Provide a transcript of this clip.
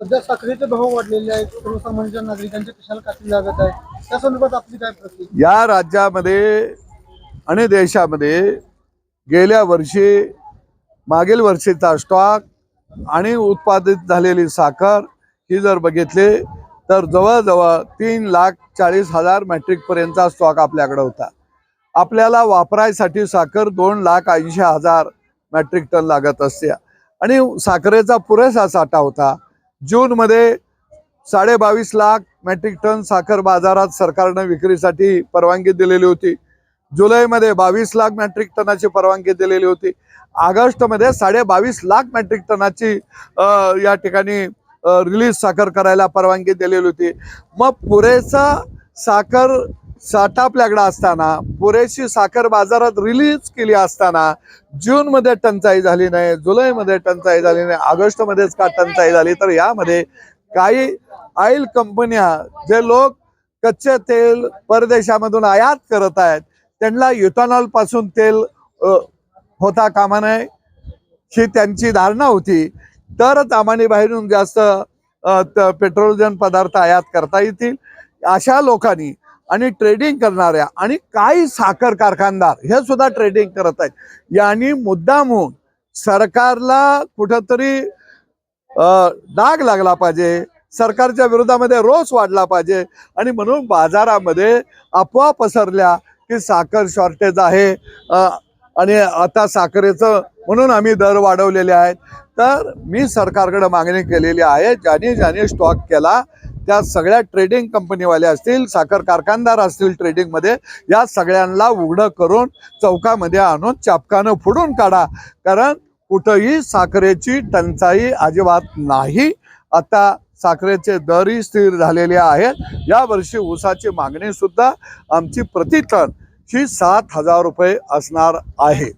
सध्या साखरेचे भाव वाढलेले आहेत, सर्वसामान्य नागरिकांच्या कशाला काठी लागत आहे, त्या संदर्भात आपली काय प्रतिक्रिया? या राज्यामध्ये आणि देशामध्ये गेल्या वर्षी मागील वर्षीचा स्टॉक आणि उत्पादित झालेली साखर ही जर बघितली तर जवळजवळ 3,40,000 मेट्रिक पर्यंतचा स्टॉक आपल्याकडे होता. आपल्याला वापरायसाठी साखर 2,80,000 मेट्रिक टन लागत असते आणि साखरेचा पुरेसा साठा होता. जूनमध्ये 22.5 लाख मेट्रिक टन साखर बाजारात सरकारने विक्रीसाठी परवानगी दिलेली होती. जुलैमध्ये 22 लाख मेट्रिक टनाची परवानगी दिलेली होती. ऑगस्टमध्ये 22.5 लाख मेट्रिक टनाची या ठिकाणी रिलीज साखर करायला परवानगी दिलेली होती. मग पुरेसा साखर साठा आपल्याकडे असताना, पुरेशी साखर बाजारात रिलीज केली असताना जूनमध्ये टंचाई झाली नाही, जुलैमध्ये टंचाई झाली नाही, ऑगस्टमध्येच का टंचाई झाली? तर यामध्ये काही ऑइल कंपन्या, जे लोक कच्चे तेल परदेशामधून आयात करत आहेत, त्यांना इथेनॉल पासून तेल होता कामा नये ही त्यांची धारणा होती. तरच आम्हाला बाहेरून जास्त पेट्रोलियम पदार्थ आयात करता येतील. अशा लोकांनी आणि ट्रेडिंग करणाऱ्या आणि काही साखर कारखानदार हे सुद्धा ट्रेडिंग करत आहेत, यांनी मुद्दामून सरकारला कुठंतरी डाग लागला पाहिजे, सरकारच्या विरोधामध्ये रोष वाढला पाहिजे आणि म्हणून बाजारामध्ये अफवा पसरल्या की साखर शॉर्टेज आहे आणि आता साखरेचं म्हणून आम्ही दर वाढवलेले आहेत. तर मी सरकारकडे मागणी केलेली आहे, ज्याने स्टॉक केला त्या सगळ्या ट्रेडिंग कंपनीवाले असतील, साखर कारखानदार असतील ट्रेडिंगमध्ये, या सगळ्यांना उघडं करून चौकामध्ये आणून चापकानं फोडून काढा. कारण कुठंही साखरेची टंचाई अजिबात नाही. आता साखरेचे दरही स्थिर झालेले आहेत. या वर्षी ऊसाची मागणी सुद्धा आमची प्रति टन ही 7,000 रुपये असणार आहे.